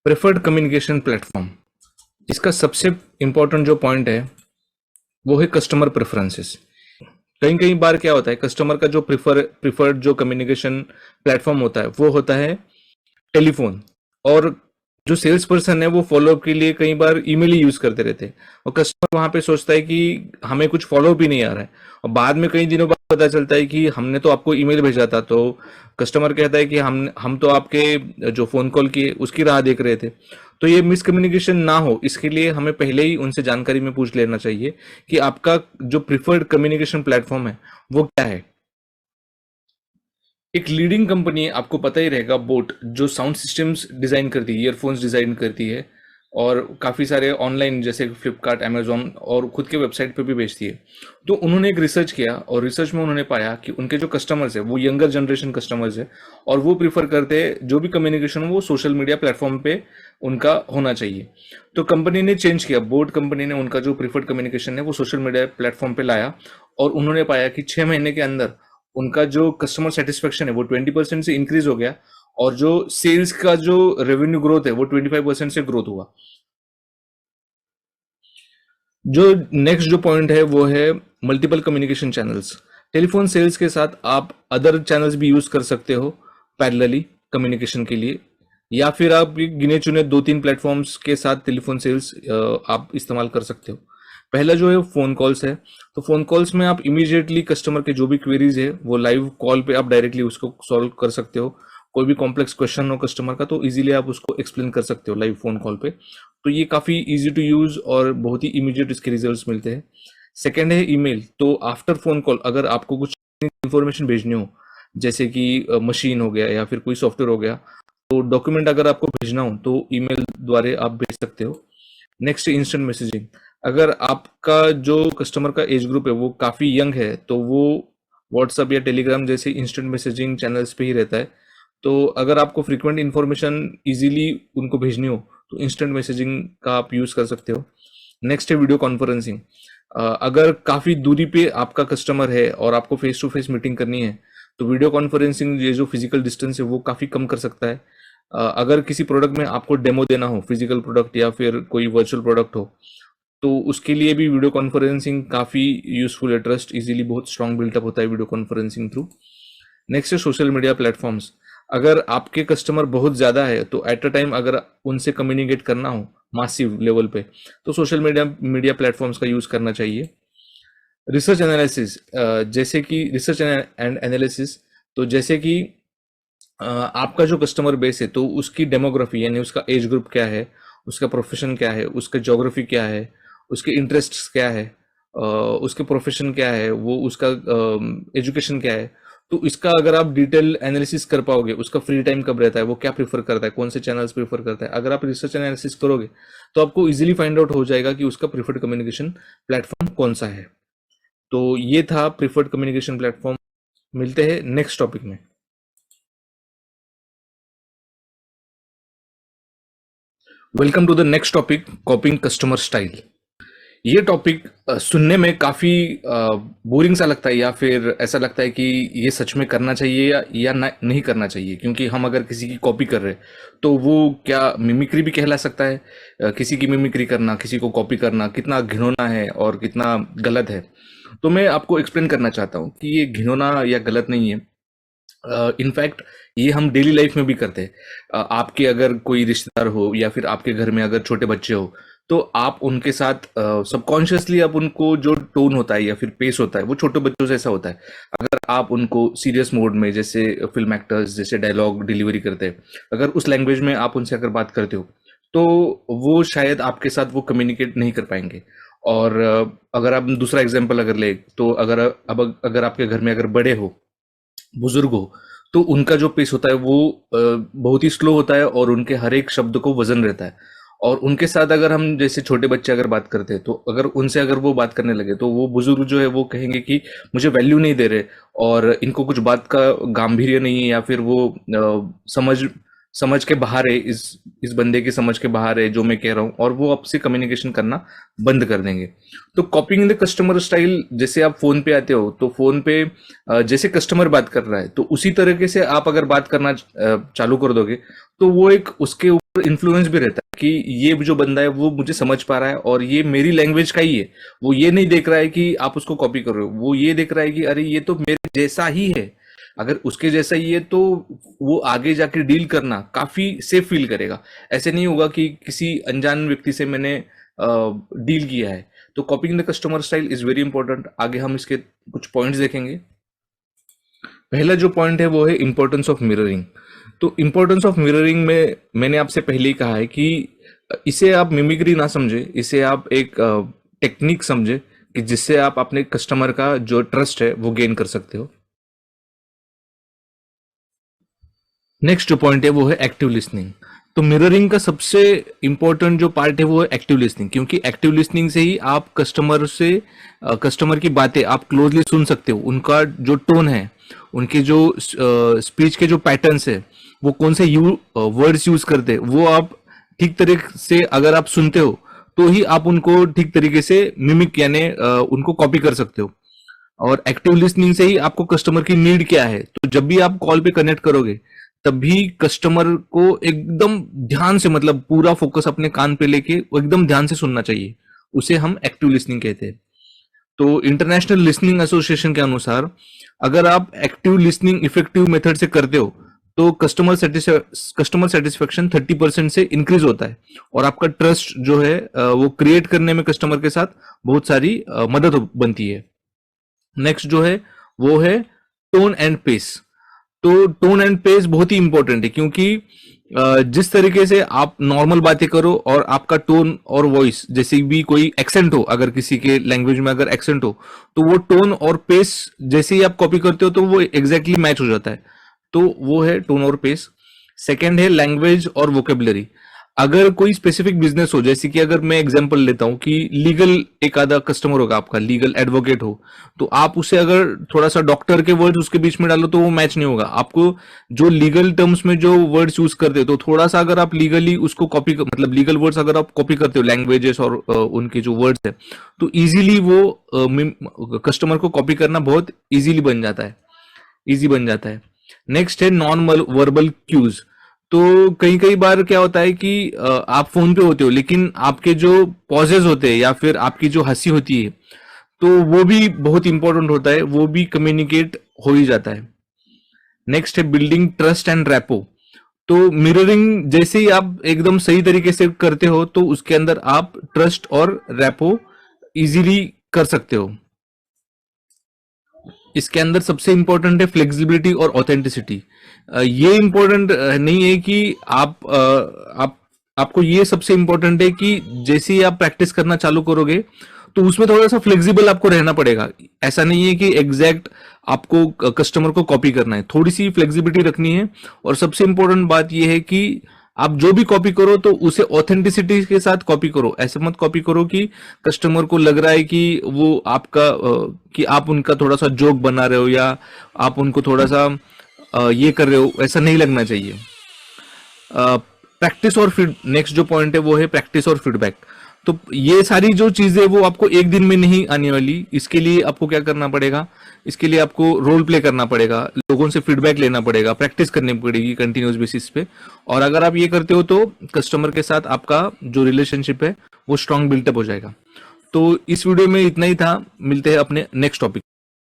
Preferred communication platform, इसका सबसे important जो पॉइंट है वो है कस्टमर प्रेफरेंसेस। कई कई बार क्या होता है, कस्टमर का जो प्रिफर्ड जो कम्युनिकेशन प्लेटफॉर्म होता है वो होता है टेलीफोन, और जो सेल्स पर्सन है वो फॉलोअप के लिए कई बार ईमेल ही यूज करते रहते हैं, और कस्टमर वहां पे सोचता है कि हमें कुछ फॉलोअप ही नहीं आ रहा है, और बाद में कई दिनों बाद पता चलता है कि हमने तो आपको ईमेल भेजा था। तो कस्टमर कहता है कि हम तो आपके जो फोन कॉल किए उसकी राह देख रहे थे। तो ये मिसकम्युनिकेशन ना हो इसके लिए हमें पहले ही उनसे जानकारी में पूछ लेना चाहिए कि आपका जो प्रिफर्ड कम्युनिकेशन प्लेटफॉर्म है वो क्या है। एक लीडिंग कंपनी, आपको पता ही रहेगा, बोट, जो साउंड सिस्टम्स डिजाइन करती है, ईयरफोन्स डिजाइन करती है, और काफी सारे ऑनलाइन जैसे फ्लिपकार्ट, अमेजोन और खुद के वेबसाइट पे भी बेचती है। तो उन्होंने एक रिसर्च किया, और रिसर्च में उन्होंने पाया कि उनके जो कस्टमर्स है वो यंगर जनरेशन कस्टमर्स है, और वो प्रीफर करते हैं जो भी कम्युनिकेशन हो वो सोशल मीडिया प्लेटफॉर्म पे उनका होना चाहिए। तो कंपनी ने चेंज किया, बोट कंपनी ने उनका जो प्रीफर्ड कम्युनिकेशन है वो सोशल मीडिया प्लेटफॉर्म पे लाया, और उन्होंने पाया कि 6 महीने के अंदर उनका जो कस्टमर सेटिस्फेक्शन है वो 20% से इंक्रीज हो गया, और जो सेल्स का जो रेवेन्यू ग्रोथ है वो 25% से ग्रोथ हुआ। जो नेक्स्ट जो पॉइंट है वो है multiple communication channels. Telephone sales के साथ आप अदर चैनल्स भी यूज कर सकते हो पैरेलली कम्युनिकेशन के लिए, या फिर आप गिने चुने 2-3 प्लेटफॉर्म्स के साथ टेलीफोन सेल्स आप इस्तेमाल कर सकते हो। पहला जो है फोन कॉल्स है। तो फोन कॉल्स में आप इमीडिएटली कस्टमर के जो भी क्वेरीज है वो लाइव कॉल पे आप डायरेक्टली उसको सॉल्व कर सकते हो। कोई भी कॉम्प्लेक्स क्वेश्चन हो कस्टमर का तो इजीली आप उसको एक्सप्लेन कर सकते हो लाइव फोन कॉल पे। तो ये काफी इजी टू यूज और बहुत ही इमीडिएट इसके रिजल्ट्स मिलते हैं। सेकेंड है ईमेल। तो आफ्टर फोन कॉल अगर आपको कुछ इंफॉर्मेशन भेजनी हो, जैसे कि मशीन हो गया या फिर कोई सॉफ्टवेयर हो गया, तो डॉक्यूमेंट अगर आपको भेजना हो तो ईमेल द्वारा आप भेज सकते हो। Next, instant messaging. अगर आपका जो कस्टमर का एज ग्रुप है वो काफी यंग है तो वो व्हाट्सएप या टेलीग्राम जैसे इंस्टेंट मैसेजिंग चैनल्स पे ही रहता है। तो अगर आपको फ्रीक्वेंट इंफॉर्मेशन इजीली उनको भेजनी हो तो इंस्टेंट मैसेजिंग का आप यूज कर सकते हो। नेक्स्ट है वीडियो कॉन्फ्रेंसिंग। अगर काफी दूरी पे आपका कस्टमर है और आपको फेस टू फेस मीटिंग करनी है तो वीडियो कॉन्फ्रेंसिंग, ये जो फिजिकल डिस्टेंस है वो काफी कम कर सकता है। अगर किसी प्रोडक्ट में आपको डेमो देना हो, फिजिकल प्रोडक्ट या फिर कोई वर्चुअल प्रोडक्ट हो, तो उसके लिए भी वीडियो कॉन्फ्रेंसिंग काफी यूजफुल है। ट्रस्ट इजीली बहुत स्ट्रांग बिल्टअप होता है वीडियो कॉन्फ्रेंसिंग थ्रू। नेक्स्ट है सोशल मीडिया प्लेटफॉर्म्स। अगर आपके कस्टमर बहुत ज्यादा है तो एट अ टाइम अगर उनसे कम्युनिकेट करना हो मासिव लेवल पे तो सोशल मीडिया मीडिया प्लेटफॉर्म्स का यूज करना चाहिए। रिसर्च एनालिसिस, जैसे कि रिसर्च एंड एनालिसिस, तो जैसे कि आपका जो कस्टमर बेस है तो उसकी डेमोग्राफी यानी उसका एज ग्रुप क्या है, उसका प्रोफेशन क्या है, उसका ज्योग्राफी क्या है, उसके इंटरेस्ट्स क्या है, उसके प्रोफेशन क्या है, वो उसका एजुकेशन क्या है। तो इसका अगर आप डिटेल एनालिसिस कर पाओगे, उसका फ्री टाइम कब रहता है, वो क्या प्रीफर करता है, कौन से चैनल्स प्रीफर करता है, अगर आप रिसर्च एनालिसिस करोगे तो आपको इजीली फाइंड आउट हो जाएगा कि उसका प्रीफर्ड कम्युनिकेशन प्लेटफॉर्म कौन सा है। तो ये था प्रीफर्ड कम्युनिकेशन प्लेटफॉर्म। मिलते हैं नेक्स्ट टॉपिक में। Welcome to the next topic, coping customer style. ये टॉपिक सुनने में काफी बोरिंग सा लगता है, या फिर ऐसा लगता है कि ये सच में करना चाहिए या नहीं करना चाहिए, क्योंकि हम अगर किसी की कॉपी कर रहे हैं तो वो क्या मिमिक्री भी कहला सकता है। किसी की मिमिक्री करना, किसी को कॉपी करना कितना घिनौना है और कितना गलत है। तो मैं आपको एक्सप्लेन करना चाहता हूँ कि ये घिनौना या गलत नहीं है। इनफैक्ट ये हम डेली लाइफ में भी करते हैं। आपके अगर कोई रिश्तेदार हो या फिर आपके घर में अगर छोटे बच्चे हो तो आप उनके साथ सबकॉन्शियसली आप उनको जो टोन होता है या फिर पेस होता है वो छोटे बच्चों से ऐसा होता है। अगर आप उनको सीरियस मोड में, जैसे फिल्म एक्टर्स जैसे डायलॉग डिलीवरी करते हैं, अगर उस लैंग्वेज में आप उनसे अगर बात करते हो तो वो शायद आपके साथ वो कम्युनिकेट नहीं कर पाएंगे। और अगर आप दूसरा एग्जाम्पल अगर ले तो अगर आपके घर में अगर बड़े हो, बुजुर्ग हो, तो उनका जो पेस होता है वो बहुत ही स्लो होता है और उनके हर एक शब्द को वजन रहता है। और उनके साथ अगर हम जैसे छोटे बच्चे अगर बात करते हैं तो अगर उनसे अगर वो बात करने लगे तो वो बुजुर्ग जो है वो कहेंगे कि मुझे वैल्यू नहीं दे रहे, और इनको कुछ बात का गांभीर्य नहीं है, या फिर वो समझ समझ के बाहर है, इस बंदे की समझ के बाहर है जो मैं कह रहा हूँ, और वो आपसे कम्युनिकेशन करना बंद कर देंगे। तो कॉपिंग द कस्टमर स्टाइल, जैसे आप फोन पे आते हो तो फोन पे जैसे कस्टमर बात कर रहा है तो उसी तरीके से आप अगर बात करना चालू कर दोगे तो वो एक उसके इन्फ्लुएंस भी रहता है कि ये जो बंदा है वो मुझे समझ पा रहा है और ये मेरी लैंग्वेज का ही है। वो ये नहीं देख रहा है कि आप उसको कॉपी कर रहे हो, वो ये देख रहा है कि अरे ये तो मेरे जैसा ही है। अगर उसके जैसा ही है तो वो आगे जाके डील करना काफी सेफ फील करेगा। ऐसे नहीं होगा कि किसी अनजान व्यक्ति से मैंने डील किया है। तो copying the customer style is very important. आगे हम इसके कुछ पॉइंट्स देखेंगे। पहला जो पॉइंट है वो है इंपॉर्टेंस ऑफ मिररिंग। तो इंपॉर्टेंस ऑफ मिररिंग में मैंने आपसे पहले ही कहा है कि इसे आप मिमिक्री ना समझे, इसे आप एक टेक्निक समझे कि जिससे आप अपने कस्टमर का जो ट्रस्ट है वो गेन कर सकते हो। नेक्स्ट जो पॉइंट है वो है एक्टिव लिसनिंग। तो मिररिंग का सबसे इंपॉर्टेंट जो पार्ट है वो है एक्टिव लिसनिंग, क्योंकि एक्टिव लिसनिंग से ही आप कस्टमर की बातें आप क्लोजली सुन सकते हो। उनका जो टोन है, उनके जो स्पीच के जो पैटर्न्स है, वो कौन से वर्ड्स यूज करते हैं, वो आप ठीक तरीके से अगर आप सुनते हो तो ही आप उनको ठीक तरीके से मिमिक यानी उनको कॉपी कर सकते हो। और एक्टिव लिसनिंग से ही आपको कस्टमर की नीड क्या है, तो जब भी आप कॉल पे कनेक्ट करोगे तभी कस्टमर को एकदम ध्यान से, मतलब पूरा फोकस अपने कान पे लेके वो एकदम ध्यान से सुनना चाहिए। उसे हम एक्टिव लिसनिंग कहते हैं। तो इंटरनेशनल लिसनिंग एसोसिएशन के अनुसार अगर आप एक्टिव लिसनिंग इफेक्टिव मेथड से करते हो तो कस्टमर सेटिस्फेक्शन 30% से इंक्रीज होता है और आपका ट्रस्ट जो है वो क्रिएट करने में कस्टमर के साथ बहुत सारी मदद बनती है। नेक्स्ट जो है वो है टोन एंड पेस। तो टोन एंड पेस बहुत ही इंपॉर्टेंट है, क्योंकि जिस तरीके से आप नॉर्मल बातें करो और आपका टोन और वॉइस, जैसे भी कोई एक्सेंट हो, अगर किसी के लैंग्वेज में अगर एक्सेंट हो तो वो टोन और पेस जैसे ही आप कॉपी करते हो तो वो एग्जैक्टली मैच हो जाता है। तो वो है टोन और पेस। सेकेंड है लैंग्वेज और वोकेबलरी। अगर कोई स्पेसिफिक बिजनेस हो, जैसे कि अगर मैं एग्जांपल लेता हूं कि लीगल एक आधा कस्टमर होगा आपका, लीगल एडवोकेट हो, तो आप उसे अगर थोड़ा सा डॉक्टर के वर्ड्स उसके बीच में डालो तो वो मैच नहीं होगा। आपको जो लीगल टर्म्स में जो वर्ड्स यूज करते हो, तो थोड़ा सा अगर आप लीगली उसको कॉपी, मतलब लीगल वर्ड्स अगर आप कॉपी करते हो लैंग्वेजेस और उनके जो वर्ड्स है, तो इजीली वो कस्टमर को कॉपी करना बहुत इजीली बन जाता है, इजी बन जाता है। नेक्स्ट है नॉन वर्बल क्यूज। तो कई कई बार क्या होता है कि आप फोन पे होते हो लेकिन आपके जो पॉजेज होते हैं या फिर आपकी जो हंसी होती है, तो वो भी बहुत इंपॉर्टेंट होता है, वो भी कम्युनिकेट हो ही जाता है। नेक्स्ट है बिल्डिंग ट्रस्ट एंड रैपो। तो मिररिंग जैसे ही आप एकदम सही तरीके से करते हो तो उसके अंदर आप ट्रस्ट और रैपो इजीली कर सकते हो। इसके अंदर सबसे इंपॉर्टेंट है फ्लेक्सिबिलिटी और ऑथेंटिसिटी। ये इंपॉर्टेंट नहीं है कि आपको ये सबसे इंपॉर्टेंट है कि जैसे ही आप प्रैक्टिस करना चालू करोगे तो उसमें थोड़ा सा फ्लेक्सिबल आपको रहना पड़ेगा। ऐसा नहीं है कि एग्जैक्ट आपको कस्टमर को कॉपी करना है, थोड़ी सी फ्लेक्सिबिलिटी रखनी है। और सबसे इंपॉर्टेंट बात यह है कि आप जो भी कॉपी करो तो उसे ऑथेंटिसिटी के साथ कॉपी करो। ऐसे मत कॉपी करो कि कस्टमर को लग रहा है कि वो आपका कि आप उनका थोड़ा सा जोक बना रहे हो या आप उनको थोड़ा सा ये कर रहे हो, ऐसा नहीं लगना चाहिए। प्रैक्टिस और नेक्स्ट जो पॉइंट है वो है प्रैक्टिस और फीडबैक। तो ये सारी जो चीजें वो आपको एक दिन में नहीं आने वाली। इसके लिए आपको क्या करना पड़ेगा, इसके लिए आपको रोल प्ले करना पड़ेगा, लोगों से फीडबैक लेना पड़ेगा, प्रैक्टिस करनी पड़ेगी कंटिन्यूस बेसिस पे। और अगर आप ये करते हो तो कस्टमर के साथ आपका जो रिलेशनशिप है वो स्ट्रांग बिल्टअप हो जाएगा। तो इस वीडियो में इतना ही था, मिलते हैं अपने नेक्स्ट टॉपिक।